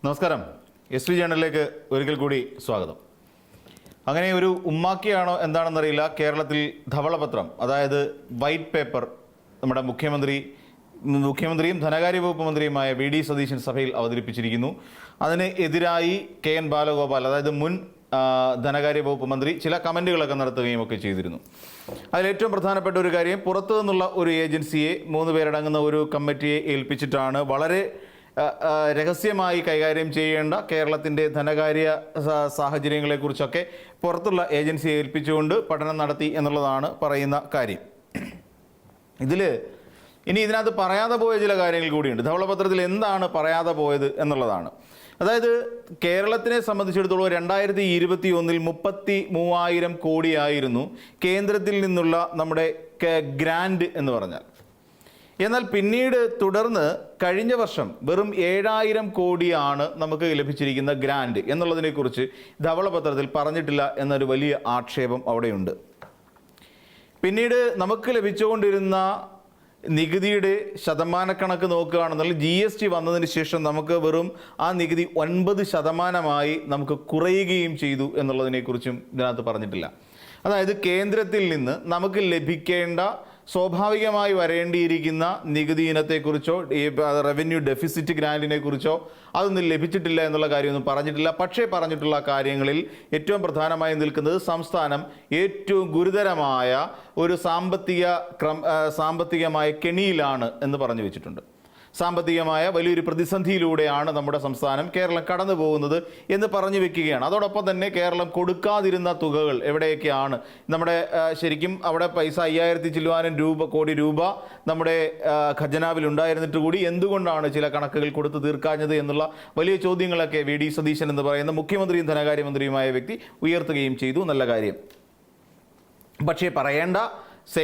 നമസ്കാരം. S V ജേണലിലേക്ക് ഒരിക്കൽ കൂടി സ്വാഗതം. അങ്ങനെ ഒരു ഉമ്മാക്കിയാണോ എന്താണെന്നറിയില്ല, കേരളത്തിൽ ധവളപത്രം, അതായത് വൈറ്റ് പേപ്പർ, നമ്മുടെ മുഖ്യമന്ത്രിയും ധനകാര്യ വകുപ്പ് മന്ത്രിയുമായ വി ഡി സതീശൻ സഭയിൽ അവതരിപ്പിച്ചിരിക്കുന്നു. അതിന് എതിരായി കെ എൻ ബാലഗോപാൽ, അതായത് മുൻ ധനകാര്യ വകുപ്പ് മന്ത്രി, ചില കമൻറ്റുകളൊക്കെ നടത്തുകയും ഒക്കെ ചെയ്തിരുന്നു. അതിലേറ്റവും പ്രധാനപ്പെട്ട ഒരു കാര്യം, പുറത്തു നിന്നുള്ള ഒരു ഏജൻസിയെ, 3 പേരടങ്ങുന്ന ഒരു കമ്മിറ്റിയെ ഏൽപ്പിച്ചിട്ടാണ് വളരെ രഹസ്യമായി കൈകാര്യം ചെയ്യേണ്ട കേരളത്തിൻ്റെ ധനകാര്യ സാഹചര്യങ്ങളെക്കുറിച്ചൊക്കെ പുറത്തുള്ള ഏജൻസിയെ ഏൽപ്പിച്ചുകൊണ്ട് പഠനം നടത്തി എന്നുള്ളതാണ് പറയുന്ന കാര്യം. ഇതിനകത്ത് പറയാതെ പോയ ചില കാര്യങ്ങൾ കൂടിയുണ്ട്. ധവളപത്രത്തിൽ എന്താണ് പറയാതെ പോയത് എന്നുള്ളതാണ്. അതായത് കേരളത്തിനെ സംബന്ധിച്ചിടത്തോളം 2021 33,000 കോടിയായിരുന്നു കേന്ദ്രത്തിൽ നിന്നുള്ള നമ്മുടെ ഗ്രാൻഡ് എന്ന് പറഞ്ഞാൽ. എന്നാൽ പിന്നീട് തുടർന്ന് കഴിഞ്ഞ വർഷം വെറും 7,000 കോടിയാണ് നമുക്ക് ലഭിച്ചിരിക്കുന്ന ഗ്രാൻഡ് എന്നുള്ളതിനെക്കുറിച്ച് ധവളപത്രത്തിൽ പറഞ്ഞിട്ടില്ല എന്നൊരു വലിയ ആക്ഷേപം അവിടെയുണ്ട്. പിന്നീട് നമുക്ക് ലഭിച്ചുകൊണ്ടിരുന്ന നികുതിയുടെ ശതമാനക്കണക്ക് നോക്കുകയാണെന്നുള്ള GST വന്നതിന് ശേഷം നമുക്ക് വെറും ആ നികുതി 9% നമുക്ക് കുറയുകയും ചെയ്തു എന്നുള്ളതിനെക്കുറിച്ചും ഇതിനകത്ത് പറഞ്ഞിട്ടില്ല. അതായത് കേന്ദ്രത്തിൽ നിന്ന് നമുക്ക് ലഭിക്കേണ്ട സ്വാഭാവികമായി വരേണ്ടിയിരിക്കുന്ന നികുതി ഇനത്തെക്കുറിച്ചോ റവന്യൂ ഡെഫിസിറ്റ് ഗ്രാൻഡിനെ കുറിച്ചോ അതൊന്നും ലഭിച്ചിട്ടില്ല എന്നുള്ള കാര്യമൊന്നും പറഞ്ഞിട്ടില്ല. പക്ഷേ പറഞ്ഞിട്ടുള്ള കാര്യങ്ങളിൽ ഏറ്റവും പ്രധാനമായി നിൽക്കുന്നത് സംസ്ഥാനം ഏറ്റവും ഗുരുതരമായ ഒരു സാമ്പത്തികമായ കെണിയിലാണ് എന്ന് പറഞ്ഞു വെച്ചിട്ടുണ്ട്. സാമ്പത്തികമായ വലിയൊരു പ്രതിസന്ധിയിലൂടെയാണ് നമ്മുടെ സംസ്ഥാനം, കേരളം കടന്നു പോകുന്നത് എന്ന് പറഞ്ഞു വെക്കുകയാണ്. അതോടൊപ്പം തന്നെ കേരളം കൊടുക്കാതിരുന്ന തുകകൾ എവിടെയൊക്കെയാണ്, നമ്മുടെ ശരിക്കും അവിടെ പൈസ 5,000 ചില്ലുവാനും കോടി രൂപ നമ്മുടെ ഖജനാവിൽ ഉണ്ടായിരുന്നിട്ട് കൂടി എന്തുകൊണ്ടാണ് ചില കണക്കുകൾ കൊടുത്തു തീർക്കാഞ്ഞത് എന്നുള്ള വലിയ ചോദ്യങ്ങളൊക്കെ വി ഡി സതീശൻ എന്ന് പറയുന്ന മുഖ്യമന്ത്രിയും ധനകാര്യമന്ത്രിയുമായ വ്യക്തി ഉയർത്തുകയും ചെയ്തു. നല്ല കാര്യം. പക്ഷേ പറയേണ്ട,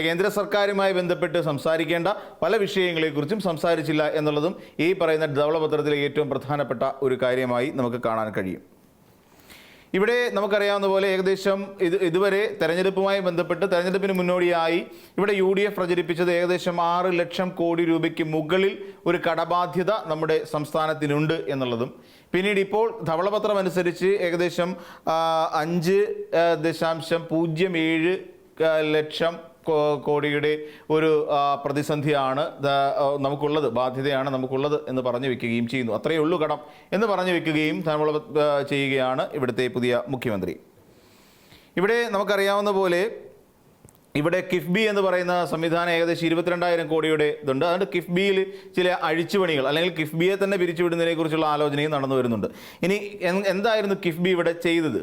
കേന്ദ്ര സർക്കാരുമായി ബന്ധപ്പെട്ട് സംസാരിക്കേണ്ട പല വിഷയങ്ങളെക്കുറിച്ചും സംസാരിച്ചില്ല എന്നുള്ളതും ഈ പറയുന്ന ധവളപത്രത്തിലെ ഏറ്റവും പ്രധാനപ്പെട്ട ഒരു കാര്യമായി നമുക്ക് കാണാൻ കഴിയും. ഇവിടെ നമുക്കറിയാവുന്ന പോലെ ഏകദേശം ഇതുവരെ തെരഞ്ഞെടുപ്പുമായി ബന്ധപ്പെട്ട് തെരഞ്ഞെടുപ്പിന് മുന്നോടിയായി ഇവിടെ UDF പ്രചരിപ്പിച്ചത് ഏകദേശം 6 ലക്ഷം കോടി രൂപയ്ക്ക് മുകളിൽ ഒരു കടബാധ്യത നമ്മുടെ സംസ്ഥാനത്തിനുണ്ട് എന്നുള്ളതും, പിന്നീട് ഇപ്പോൾ ധവളപത്രം അനുസരിച്ച് ഏകദേശം 5.07 ലക്ഷം കോടിയുടെ ഒരു പ്രതിസന്ധിയാണ് നമുക്കുള്ളത്, ബാധ്യതയാണ് നമുക്കുള്ളത് എന്ന് പറഞ്ഞു വെക്കുകയും ചെയ്യുന്നു. അത്രയേ ഉള്ളൂ കടം എന്ന് പറഞ്ഞു വെക്കുകയും ചെയ്യുകയാണ് ഇവിടുത്തെ പുതിയ മുഖ്യമന്ത്രി. ഇവിടെ നമുക്കറിയാവുന്ന പോലെ ഇവിടെ കിഫ്ബി എന്ന് പറയുന്ന സംവിധാനം ഏകദേശം 22,000 കോടിയുടെ ഇതുണ്ട്. അതുകൊണ്ട് കിഫ്ബിയിൽ ചില അഴിച്ചുപണികൾ, അല്ലെങ്കിൽ കിഫ്ബിയെ തന്നെ പിരിച്ചുവിടുന്നതിനെ കുറിച്ചുള്ള ആലോചനയും നടന്നു വരുന്നുണ്ട്. ഇനി എന്തായിരുന്നു കിഫ്ബി ഇവിടെ ചെയ്തത്?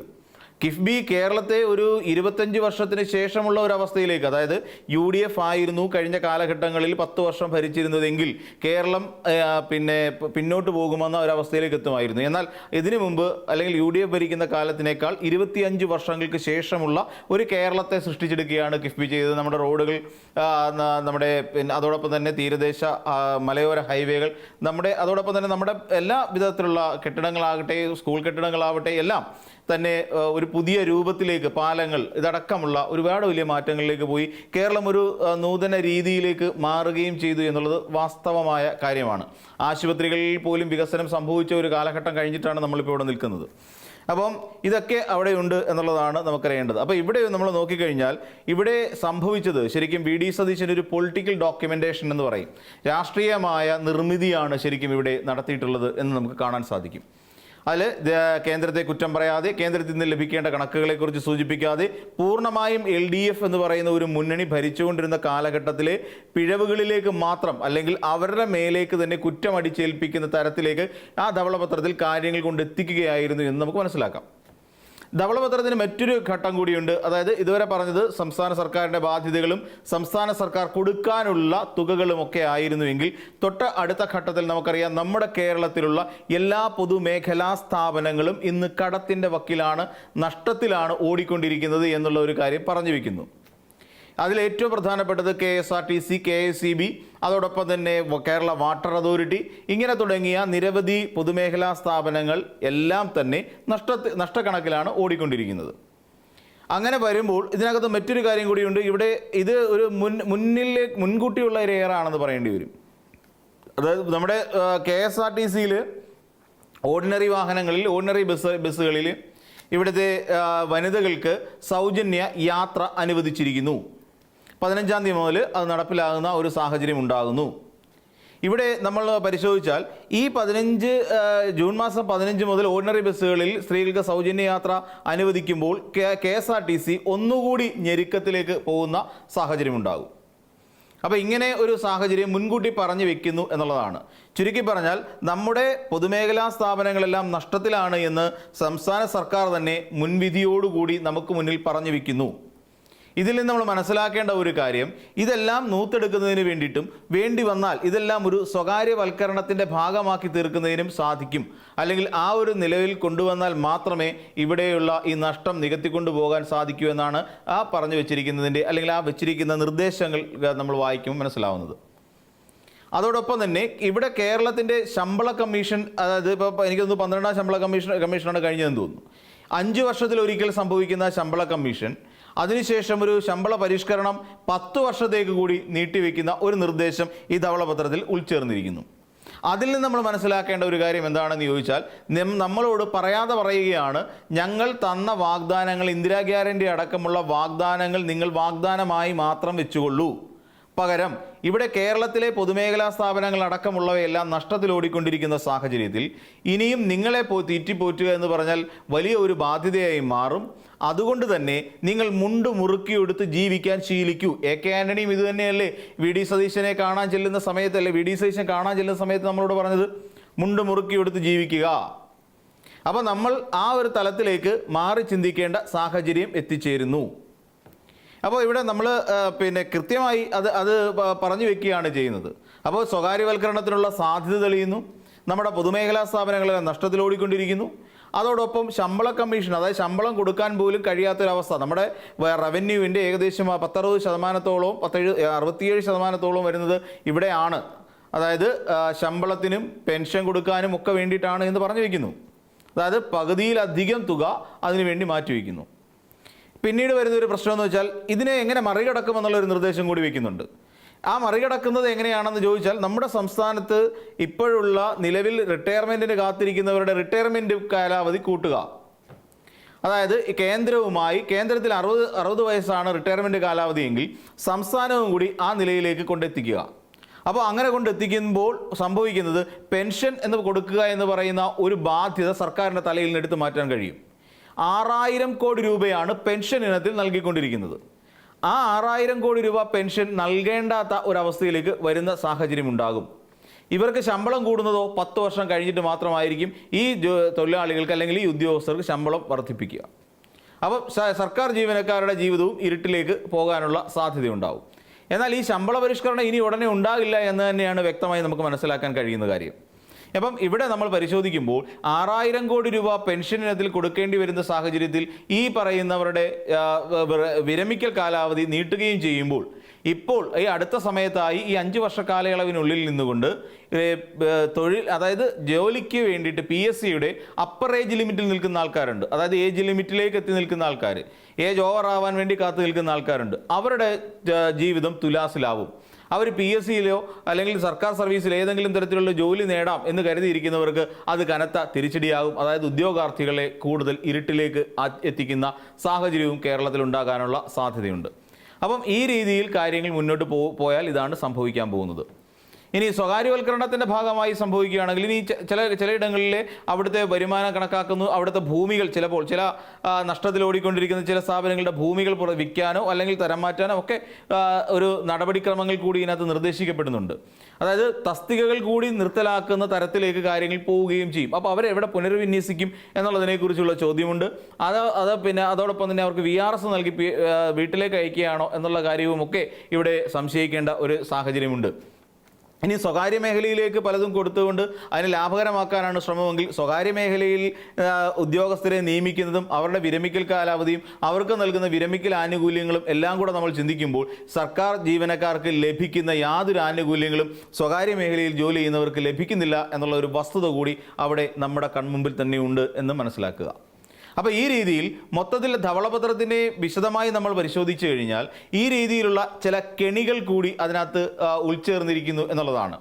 കിഫ്ബി കേരളത്തെ ഒരു 25 വർഷത്തിന് ശേഷമുള്ള ഒരു അവസ്ഥയിലേക്ക്, അതായത് UDF ആയിരുന്നു കഴിഞ്ഞ കാലഘട്ടങ്ങളിൽ 10 വർഷം ഭരിച്ചിരുന്നതെങ്കിൽ കേരളം പിന്നോട്ട് പോകുമെന്ന ഒരവസ്ഥയിലേക്ക് എത്തുമായിരുന്നു. എന്നാൽ ഇതിനു മുമ്പ്, അല്ലെങ്കിൽ UDF ഭരിക്കുന്ന കാലത്തിനേക്കാൾ 25 വർഷങ്ങൾക്ക് ശേഷമുള്ള ഒരു കേരളത്തെ സൃഷ്ടിച്ചെടുക്കുകയാണ് കിഫ്ബി ചെയ്തത്. നമ്മുടെ റോഡുകൾ, നമ്മുടെ അതോടൊപ്പം തന്നെ തീരദേശ മലയോര ഹൈവേകൾ, അതോടൊപ്പം തന്നെ നമ്മുടെ എല്ലാ വിധത്തിലുള്ള കെട്ടിടങ്ങളാകട്ടെ, സ്കൂൾ കെട്ടിടങ്ങളാവട്ടെ, എല്ലാം തന്നെ ഒരു പുതിയ രൂപത്തിലേക്ക്, പാലങ്ങൾ ഇതടക്കമുള്ള ഒരുപാട് വലിയ മാറ്റങ്ങളിലേക്ക് പോയി കേരളം ഒരു നൂതന രീതിയിലേക്ക് മാറുകയും ചെയ്തു എന്നുള്ളത് വാസ്തവമായ കാര്യമാണ്. ആശുപത്രികളിൽ പോലും വികസനം സംഭവിച്ച ഒരു കാലഘട്ടം കഴിഞ്ഞിട്ടാണ് നമ്മളിപ്പോൾ ഇവിടെ നിൽക്കുന്നത്. അപ്പം ഇതൊക്കെ അവിടെയുണ്ട് എന്നുള്ളതാണ് നമുക്കറിയേണ്ടത്. അപ്പോൾ ഇവിടെ നമ്മൾ നോക്കിക്കഴിഞ്ഞാൽ ഇവിടെ സംഭവിച്ചത് ശരിക്കും വി ഡി സതീശൻ്റെ ഒരു പൊളിറ്റിക്കൽ ഡോക്യുമെൻറ്റേഷൻ എന്ന് പറയും, രാഷ്ട്രീയമായ നിർമ്മിതിയാണ് ശരിക്കും ഇവിടെ നടത്തിയിട്ടുള്ളത് എന്ന് നമുക്ക് കാണാൻ സാധിക്കും. അതിൽ കേന്ദ്രത്തെ കുറ്റം പറയാതെ, കേന്ദ്രത്തിൽ നിന്ന് ലഭിക്കേണ്ട കണക്കുകളെക്കുറിച്ച് സൂചിപ്പിക്കാതെ, പൂർണ്ണമായും LDF എന്ന് പറയുന്ന ഒരു മുന്നണി ഭരിച്ചുകൊണ്ടിരുന്ന കാലഘട്ടത്തിലെ പിഴവുകളിലേക്ക് മാത്രം, അല്ലെങ്കിൽ അവരുടെ മേലേക്ക് തന്നെ കുറ്റം അടിച്ചേൽപ്പിക്കുന്ന തരത്തിലേക്ക് ആ ധവളപത്രത്തിൽ കാര്യങ്ങൾ കൊണ്ടെത്തിക്കുകയായിരുന്നു എന്ന് നമുക്ക് മനസ്സിലാക്കാം. ധവളപത്രത്തിന് മറ്റൊരു ഘട്ടം കൂടിയുണ്ട്. അതായത് ഇതുവരെ പറഞ്ഞത് സംസ്ഥാന സർക്കാരിൻ്റെ ബാധ്യതകളും സംസ്ഥാന സർക്കാർ കൊടുക്കാനുള്ള തുകകളുമൊക്കെ ആയിരുന്നുവെങ്കിൽ, തൊട്ട് അടുത്ത ഘട്ടത്തിൽ നമുക്കറിയാം നമ്മുടെ കേരളത്തിലുള്ള എല്ലാ പൊതുമേഖലാ സ്ഥാപനങ്ങളും ഇന്ന് കടത്തിൻ്റെ വക്കിലാണ്, നഷ്ടത്തിലാണ് ഓടിക്കൊണ്ടിരിക്കുന്നത് എന്നുള്ള ഒരു കാര്യം പറഞ്ഞു വയ്ക്കുന്നു. അതിലേറ്റവും പ്രധാനപ്പെട്ടത് KSRTC, KSEB, അതോടൊപ്പം തന്നെ കേരള വാട്ടർ അതോറിറ്റി, ഇങ്ങനെ തുടങ്ങിയ നിരവധി പൊതുമേഖലാ സ്ഥാപനങ്ങൾ എല്ലാം തന്നെ നഷ്ടക്കണക്കിലാണ് ഓടിക്കൊണ്ടിരിക്കുന്നത്. അങ്ങനെ വരുമ്പോൾ ഇതിനകത്ത് മറ്റൊരു കാര്യം കൂടിയുണ്ട്. ഇവിടെ ഇത് ഒരു മുൻകൂട്ടിയുള്ള ഒരു എയറാണെന്ന് പറയേണ്ടി വരും. അതായത് നമ്മുടെ KSRTCയിൽ ഓർഡിനറി വാഹനങ്ങളിൽ, ഓർഡിനറി ബസ്സുകളിൽ ഇവിടുത്തെ വനിതകൾക്ക് സൗജന്യ യാത്ര അനുവദിച്ചിരിക്കുന്നു. 15-ാം തീയതി മുതൽ അത് നടപ്പിലാകുന്ന ഒരു സാഹചര്യം ഉണ്ടാകുന്നു. ഇവിടെ നമ്മൾ പരിശോധിച്ചാൽ ഈ ജൂൺ മാസം 15 മുതൽ ഓർഡിനറി ബസ്സുകളിൽ സ്ത്രീകൾക്ക് സൗജന്യ യാത്ര അനുവദിക്കുമ്പോൾ KSRTC ഒന്നുകൂടി ഞെരുക്കത്തിലേക്ക് പോകുന്ന സാഹചര്യം ഉണ്ടാകും. അപ്പോൾ ഇങ്ങനെ ഒരു സാഹചര്യം മുൻകൂട്ടി പറഞ്ഞു വെക്കുന്നു എന്നുള്ളതാണ്. ചുരുക്കി പറഞ്ഞാൽ നമ്മുടെ പൊതുമേഖലാ സ്ഥാപനങ്ങളെല്ലാം നഷ്ടത്തിലാണ് എന്ന് സംസ്ഥാന സർക്കാർ തന്നെ മുൻവിധിയോടുകൂടി നമുക്ക് മുന്നിൽ പറഞ്ഞു വെക്കുന്നു. ഇതിൽ നിന്ന് നമ്മൾ മനസ്സിലാക്കേണ്ട ഒരു കാര്യം, ഇതെല്ലാം നൂത്തെടുക്കുന്നതിന് വേണ്ടിയിട്ടും വേണ്ടി വന്നാൽ ഇതെല്ലാം ഒരു സ്വകാര്യവൽക്കരണത്തിൻ്റെ ഭാഗമാക്കി തീർക്കുന്നതിനും സാധിക്കും. അല്ലെങ്കിൽ ആ ഒരു നിലവിൽ കൊണ്ടുവന്നാൽ മാത്രമേ ഇവിടെയുള്ള ഈ നഷ്ടം നികത്തിക്കൊണ്ടു പോകാൻ സാധിക്കൂ എന്നാണ് ആ പറഞ്ഞു വെച്ചിരിക്കുന്നതിൻ്റെ അല്ലെങ്കിൽ ആ വെച്ചിരിക്കുന്ന നിർദ്ദേശങ്ങൾ നമ്മൾ വായിക്കുമ്പോൾ മനസ്സിലാവുന്നത്. അതോടൊപ്പം തന്നെ ഇവിടെ കേരളത്തിൻ്റെ ശമ്പള കമ്മീഷൻ, അതായത് ഇപ്പോൾ എനിക്ക് തോന്നുന്നു 12-ാം ശമ്പള കമ്മീഷനാണ് കഴിഞ്ഞതെന്ന് തോന്നുന്നു. 5 വർഷത്തിലൊരിക്കൽ സംഭവിക്കുന്ന ശമ്പള കമ്മീഷൻ, അതിനുശേഷം ഒരു ശമ്പള പരിഷ്കരണം 10 വർഷത്തേക്ക് കൂടി നീട്ടിവെക്കുന്ന ഒരു നിർദ്ദേശം ഈ ധവളപത്രത്തിൽ ഉൾച്ചേർന്നിരിക്കുന്നു. അതിൽ നിന്ന് നമ്മൾ മനസ്സിലാക്കേണ്ട ഒരു കാര്യം എന്താണെന്ന് ചോദിച്ചാൽ, നമ്മളോട് പറയാതെ പറയുകയാണ്, ഞങ്ങൾ തന്ന വാഗ്ദാനങ്ങൾ, ഇന്ദിരാ ഗ്യാരണ്ടി അടക്കമുള്ള വാഗ്ദാനങ്ങൾ നിങ്ങൾ വാഗ്ദാനമായി മാത്രം വെച്ചുകൊള്ളൂ. പകരം ഇവിടെ കേരളത്തിലെ പൊതുമേഖലാ സ്ഥാപനങ്ങൾ അടക്കമുള്ളവയെല്ലാം നഷ്ടത്തിലോടിക്കൊണ്ടിരിക്കുന്ന സാഹചര്യത്തിൽ ഇനിയും നിങ്ങളെ തീറ്റിപ്പോറ്റുക എന്ന് പറഞ്ഞാൽ വലിയ ഒരു ബാധ്യതയായി മാറും. അതുകൊണ്ട് തന്നെ നിങ്ങൾ മുണ്ട് മുറുക്കിയെടുത്ത് ജീവിക്കാൻ ശീലിക്കൂ. AK ആന്റണിയും ഇത് തന്നെയല്ലേ VD സതീശനെ കാണാൻ ചെല്ലുന്ന സമയത്തല്ലേ, VD സതീശൻ കാണാൻ ചെല്ലുന്ന സമയത്ത് നമ്മളോട് പറഞ്ഞത്, മുണ്ട് മുറുക്കിയെടുത്ത് ജീവിക്കുക. അപ്പോൾ നമ്മൾ ആ ഒരു തലത്തിലേക്ക് മാറി ചിന്തിക്കേണ്ട സാഹചര്യം എത്തിച്ചേരുന്നു. അപ്പോൾ ഇവിടെ നമ്മൾ കൃത്യമായി അത് പറഞ്ഞു വെക്കുകയാണ് ചെയ്യുന്നത്. അപ്പോൾ സ്വകാര്യവൽക്കരണത്തിനുള്ള സാധ്യത തെളിയുന്നു. നമ്മുടെ പൊതുമേഖലാ സ്ഥാപനങ്ങളെല്ലാം നഷ്ടത്തിലോടിക്കൊണ്ടിരിക്കുന്നു. അതോടൊപ്പം ശമ്പള കമ്മീഷൻ, അതായത് ശമ്പളം കൊടുക്കാൻ പോലും കഴിയാത്തൊരവസ്ഥ. നമ്മുടെ റവന്യൂവിൻ്റെ ഏകദേശം 10-60%, 67% വരുന്നത് ഇവിടെയാണ്. അതായത് ശമ്പളത്തിനും പെൻഷൻ കൊടുക്കാനും ഒക്കെ വേണ്ടിയിട്ടാണ് എന്ന് പറഞ്ഞു വയ്ക്കുന്നു. അതായത് പകുതിയിലധികം തുക അതിനുവേണ്ടി മാറ്റിവെക്കുന്നു. പിന്നീട് വരുന്നൊരു പ്രശ്നം എന്ന് വെച്ചാൽ ഇതിനെ എങ്ങനെ മറികടക്കുമെന്നുള്ളൊരു നിർദ്ദേശം കൂടി വയ്ക്കുന്നുണ്ട്. ആ മറികടക്കുന്നത് എങ്ങനെയാണെന്ന് ചോദിച്ചാൽ, നമ്മുടെ സംസ്ഥാനത്ത് ഇപ്പോഴുള്ള നിലവിൽ റിട്ടയർമെൻറ്റിന് കാത്തിരിക്കുന്നവരുടെ റിട്ടയർമെൻറ്റ് കാലാവധി കൂട്ടുക. അതായത് കേന്ദ്രത്തിൽ 60 വയസ്സാണ് റിട്ടയർമെൻറ്റ് കാലാവധിയെങ്കിൽ സംസ്ഥാനവും കൂടി ആ നിലയിലേക്ക് കൊണ്ടെത്തിക്കുക. അപ്പോൾ അങ്ങനെ കൊണ്ടെത്തിക്കുമ്പോൾ സംഭവിക്കുന്നത്, പെൻഷൻ എന്ന് കൊടുക്കുക എന്ന് പറയുന്ന ഒരു ബാധ്യത സർക്കാരിൻ്റെ തലയിൽ നിന്ന് എടുത്ത് മാറ്റാൻ കഴിയും. 6000 കോടി രൂപയാണ് പെൻഷൻ ഇനത്തിൽ നൽകിക്കൊണ്ടിരിക്കുന്നത്. ആ 6000 കോടി രൂപ പെൻഷൻ നൽകേണ്ടാത്ത ഒരവസ്ഥയിലേക്ക് വരുന്ന സാഹചര്യം ഉണ്ടാകും. ഇവർക്ക് ശമ്പളം കൂടുന്നതോ 10 വർഷം കഴിഞ്ഞിട്ട് മാത്രമായിരിക്കും ഈ തൊഴിലാളികൾക്ക് അല്ലെങ്കിൽ ഈ ഉദ്യോഗസ്ഥർക്ക് ശമ്പളം വർദ്ധിപ്പിക്കുക. അപ്പം സർക്കാർ ജീവനക്കാരുടെ ജീവിതവും ഇരുട്ടിലേക്ക് പോകാനുള്ള സാധ്യതയുണ്ടാവും. എന്നാൽ ഈ ശമ്പള പരിഷ്കരണം ഇനി ഉടനെ ഉണ്ടാകില്ല എന്ന് തന്നെയാണ് വ്യക്തമായി നമുക്ക് മനസ്സിലാക്കാൻ കഴിയുന്ന കാര്യം. അപ്പം ഇവിടെ നമ്മൾ പരിശോധിക്കുമ്പോൾ 6000 കോടി രൂപ പെൻഷൻ ഇനത്തിൽ കൊടുക്കേണ്ടി വരുന്ന സാഹചര്യത്തിൽ ഈ പറയുന്നവരുടെ വിരമിക്കൽ കാലാവധി നീട്ടുകയും ചെയ്യുമ്പോൾ, ഇപ്പോൾ ഈ അടുത്ത സമയത്തായി ഈ 5 വർഷ കാലയളവിനുള്ളിൽ നിന്നുകൊണ്ട് അതായത് ജോലിക്ക് വേണ്ടിയിട്ട് PSCയുടെ അപ്പർ ഏജ് ലിമിറ്റിൽ നിൽക്കുന്ന ആൾക്കാരുണ്ട്. അതായത് ഏജ് ലിമിറ്റിലേക്ക് എത്തി നിൽക്കുന്ന ആൾക്കാർ, ഏജ് ഓവർ ആവാൻ വേണ്ടി കാത്തു നിൽക്കുന്ന ആൾക്കാരുണ്ട്. അവരുടെ ജീവിതം തുലാസിലാവും. അവർ PSCയിലോ അല്ലെങ്കിൽ സർക്കാർ സർവീസിൽ ഏതെങ്കിലും തരത്തിലുള്ള ജോലി നേടാം എന്ന് കരുതിയിരിക്കുന്നവർക്ക് അത് കനത്ത തിരിച്ചടിയാകും. അതായത് ഉദ്യോഗാർത്ഥികളെ കൂടുതൽ ഇരുട്ടിലേക്ക് എത്തിക്കുന്ന സാഹചര്യവും കേരളത്തിൽ ഉണ്ടാകാനുള്ള സാധ്യതയുണ്ട്. അപ്പം ഈ രീതിയിൽ കാര്യങ്ങൾ മുന്നോട്ട് പോയാൽ ഇതാണ് സംഭവിക്കാൻ പോകുന്നത്. ഇനി സ്വകാര്യവൽക്കരണത്തിൻ്റെ ഭാഗമായി സംഭവിക്കുകയാണെങ്കിൽ ഇനി ചിലയിടങ്ങളിലെ അവിടുത്തെ വരുമാനം കണക്കാക്കുന്നു, അവിടുത്തെ ഭൂമികൾ ചിലപ്പോൾ ചില നഷ്ടത്തിലോടിക്കൊണ്ടിരിക്കുന്ന ചില സ്ഥാപനങ്ങളുടെ ഭൂമികൾ വിൽക്കാനോ അല്ലെങ്കിൽ തരം മാറ്റാനോ ഒക്കെ ഒരു നടപടിക്രമങ്ങൾ കൂടി ഇതിനകത്ത് നിർദ്ദേശിക്കപ്പെടുന്നുണ്ട്. അതായത് തസ്തികകൾ കൂടി നിർത്തലാക്കുന്ന തരത്തിലേക്ക് കാര്യങ്ങൾ പോവുകയും ചെയ്യും. അപ്പോൾ അവരെവിടെ പുനർവിന്യസിക്കും എന്നുള്ളതിനെക്കുറിച്ചുള്ള ചോദ്യമുണ്ട്. അതോടൊപ്പം തന്നെ അവർക്ക് VRS നൽകി വീട്ടിലേക്ക് അയക്കുകയാണോ എന്നുള്ള കാര്യവുമൊക്കെ ഇവിടെ സംശയിക്കേണ്ട ഒരു സാഹചര്യമുണ്ട്. ഇനി സ്വകാര്യ മേഖലയിലേക്ക് പലതും കൊടുത്തുകൊണ്ട് അതിനെ ലാഭകരമാക്കാനാണ് ശ്രമമെങ്കിൽ സ്വകാര്യ മേഖലയിൽ ഉദ്യോഗസ്ഥരെ നിയമിക്കുന്നതും അവരുടെ വിരമിക്കൽ കാലാവധിയും അവർക്ക് നൽകുന്ന വിരമിക്കൽ ആനുകൂല്യങ്ങളും എല്ലാം കൂടെ നമ്മൾ ചിന്തിക്കുമ്പോൾ സർക്കാർ ജീവനക്കാർക്ക് ലഭിക്കുന്ന യാതൊരു ആനുകൂല്യങ്ങളും സ്വകാര്യ മേഖലയിൽ ജോലി ചെയ്യുന്നവർക്ക് ലഭിക്കുന്നില്ല എന്നുള്ള ഒരു വസ്തുത കൂടി അവിടെ നമ്മുടെ കൺമുമ്പിൽ തന്നെയുണ്ട് എന്ന് മനസ്സിലാക്കുക. അപ്പോൾ ഈ രീതിയിൽ മൊത്തത്തിൽ ധവളപത്രത്തിനെ വിശദമായി നമ്മൾ പരിശോധിച്ചു കഴിഞ്ഞാൽ ഈ രീതിയിലുള്ള ചില കെണികൾ കൂടി അതിനകത്ത് ഉൾച്ചേർന്നിരിക്കുന്നു എന്നുള്ളതാണ്.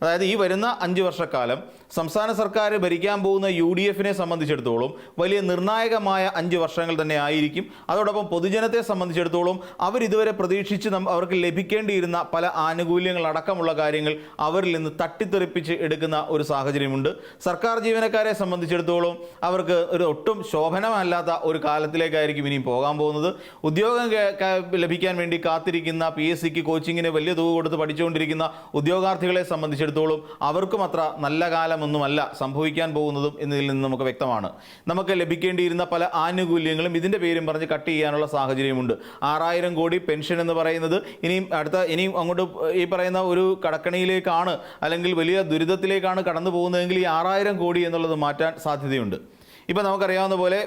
അതായത് ഈ വരുന്ന 5 വർഷക്കാലം സംസ്ഥാന സർക്കാർ ഭരിക്കാൻ പോകുന്ന UDF-നെ സംബന്ധിച്ചിടത്തോളം വലിയ നിർണായകമായ 5 വർഷങ്ങൾ തന്നെ ആയിരിക്കും. അതോടൊപ്പം പൊതുജനത്തെ സംബന്ധിച്ചിടത്തോളം അവരിതുവരെ പ്രതീക്ഷിച്ച് അവർക്ക് ലഭിക്കേണ്ടിയിരുന്ന പല ആനുകൂല്യങ്ങളടക്കമുള്ള കാര്യങ്ങൾ അവരിൽ നിന്ന് തട്ടിത്തെറിപ്പിച്ച് എടുക്കുന്ന ഒരു സാഹചര്യമുണ്ട്. സർക്കാർ ജീവനക്കാരെ സംബന്ധിച്ചിടത്തോളം അവർക്ക് ഒരു ഒട്ടും ശോഭനമല്ലാത്ത ഒരു കാലത്തിലേക്കായിരിക്കും ഇനിയും പോകാൻ പോകുന്നത്. ഉദ്യോഗം ലഭിക്കാൻ വേണ്ടി കാത്തിരിക്കുന്ന PSCക്ക് കോച്ചിങ്ങിന് വലിയ തുക കൊടുത്ത് പഠിച്ചുകൊണ്ടിരിക്കുന്ന ഉദ്യോഗാർത്ഥികളെ സംബന്ധിച്ചിടത്തോളം അവർക്കും അത്ര നല്ല കാലമൊന്നുമല്ല സംഭവിക്കാൻ പോകുന്നതും എന്നതിൽ നിന്ന് നമുക്ക് വ്യക്തമാണ്. നമുക്ക് ലഭിക്കേണ്ടിയിരുന്ന പല ആനുകൂല്യങ്ങളും ഇതിൻ്റെ പേരും പറഞ്ഞ് കട്ട് ചെയ്യാനുള്ള സാഹചര്യമുണ്ട്. 6000 കോടി പെൻഷൻ എന്ന് പറയുന്നത് ഇനിയും അങ്ങോട്ട് ഈ പറയുന്ന ഒരു കടക്കണിയിലേക്കാണ് അല്ലെങ്കിൽ വലിയ ദുരിതത്തിലേക്കാണ് കടന്നു പോകുന്നതെങ്കിൽ ഈ 6000 കോടി എന്നുള്ളത് മാറ്റാൻ സാധ്യതയുണ്ട്. ഇപ്പോൾ നമുക്കറിയാവുന്ന പോലെ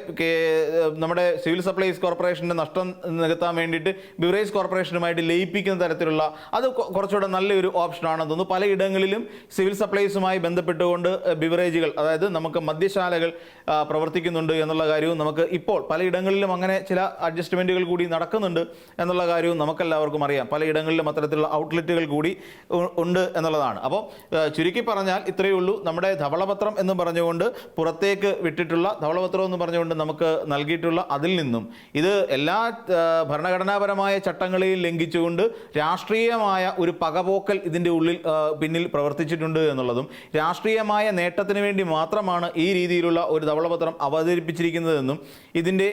നമ്മുടെ സിവിൽ സപ്ലൈസ് കോർപ്പറേഷൻ്റെ നഷ്ടം നികത്താൻ വേണ്ടിയിട്ട് ബിവറേജ് കോർപ്പറേഷനുമായിട്ട് ലയിപ്പിക്കുന്ന തരത്തിലുള്ള അത് കുറച്ചുകൂടെ നല്ലൊരു ഓപ്ഷനാണെന്ന് തോന്നുന്നു. പലയിടങ്ങളിലും സിവിൽ സപ്ലൈസുമായി ബന്ധപ്പെട്ടുകൊണ്ട് ബിവറേജുകൾ, അതായത് നമുക്ക് മദ്യശാലകൾ പ്രവർത്തിക്കുന്നുണ്ട് എന്നുള്ള കാര്യവും നമുക്ക് ഇപ്പോൾ പലയിടങ്ങളിലും അങ്ങനെ ചില അഡ്ജസ്റ്റ്മെൻറ്റുകൾ കൂടി നടക്കുന്നുണ്ട് എന്നുള്ള കാര്യവും നമുക്കെല്ലാവർക്കും അറിയാം. പലയിടങ്ങളിലും അത്തരത്തിലുള്ള ഔട്ട്ലെറ്റുകൾ കൂടി ഉണ്ട് എന്നുള്ളതാണ്. അപ്പോൾ ചുരുക്കി പറഞ്ഞാൽ ഇത്രയേ ഉള്ളൂ. നമ്മുടെ ധവളപത്രം എന്ന് പറഞ്ഞുകൊണ്ട് പുറത്തേക്ക് വിട്ടിട്ടുള്ള ധവളപത്രം എന്ന് പറഞ്ഞുകൊണ്ട് നമുക്ക് നൽകിയിട്ടുള്ള അതിൽ നിന്നും ഇത് എല്ലാ ഭരണഘടനാപരമായ ചട്ടങ്ങളെയും ലംഘിച്ചുകൊണ്ട് രാഷ്ട്രീയമായ ഒരു പകപോക്കൽ ഇതിൻ്റെ പിന്നിൽ പ്രവർത്തിച്ചിട്ടുണ്ട് എന്നുള്ളതും രാഷ്ട്രീയമായ നേട്ടത്തിന് വേണ്ടി മാത്രമാണ് ഈ രീതിയിലുള്ള ഒരു ധവളപത്രം അവതരിപ്പിച്ചിരിക്കുന്നതെന്നും ഇതിൻ്റെ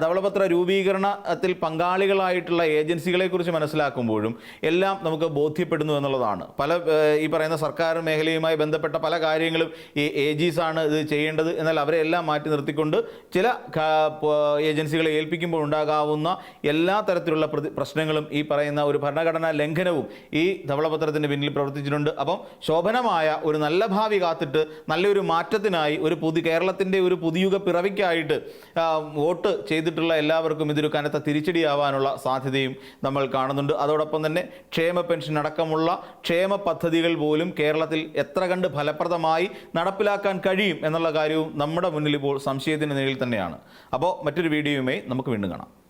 ധവളപത്ര രൂപീകരണത്തിൽ പങ്കാളികളായിട്ടുള്ള ഏജൻസികളെക്കുറിച്ച് മനസ്സിലാക്കുമ്പോഴും എല്ലാം നമുക്ക് ബോധ്യപ്പെടുന്നു എന്നുള്ളതാണ്. ഈ പറയുന്ന സർക്കാർ മേഖലയുമായി ബന്ധപ്പെട്ട പല കാര്യങ്ങളും ഈ AGs ആണ് ഇത് ചെയ്യേണ്ടത്, എന്നാൽ അവരെല്ലാം മാറ്റി നിർത്തിക്കൊണ്ട് ചില ഏജൻസികളെ ഏൽപ്പിക്കുമ്പോൾ ഉണ്ടാകാവുന്ന എല്ലാ തരത്തിലുള്ള പ്രശ്നങ്ങളും ഈ പറയുന്ന ഒരു ഭരണഘടനാ ലംഘനവും ഈ ധവളപത്രത്തിൻ്റെ പിന്നിൽ പ്രവർത്തിച്ചിട്ടുണ്ട്. അപ്പം ശോഭനമായ ഒരു നല്ല ഭാവി കാത്തിട്ട് നല്ലൊരു മാറ്റത്തിനായി കേരളത്തിൻ്റെ ഒരു പുതിയുഗ പിറവിക്കായിട്ട് വോട്ട് ചെയ്തിട്ടുള്ള എല്ലാവർക്കും ഇതൊരു കനത്ത തിരിച്ചടിയാവാനുള്ള സാധ്യതയും നമ്മൾ കാണുന്നുണ്ട്. അതോടൊപ്പം തന്നെ ക്ഷേമ പെൻഷൻ അടക്കമുള്ള ക്ഷേമ പദ്ധതികൾ പോലും കേരളത്തിൽ എത്ര കണ്ട് ഫലപ്രദമായി നടപ്പിലാക്കാൻ കഴിയും എന്നുള്ള കാര്യവും നമ്മുടെ മുന്നിൽ ഇപ്പോൾ സംശയത്തിന് നിഴലിൽ തന്നെയാണ്. അപ്പോൾ മറ്റൊരു വീഡിയോയുമായി നമുക്ക് വീണ്ടും കാണാം.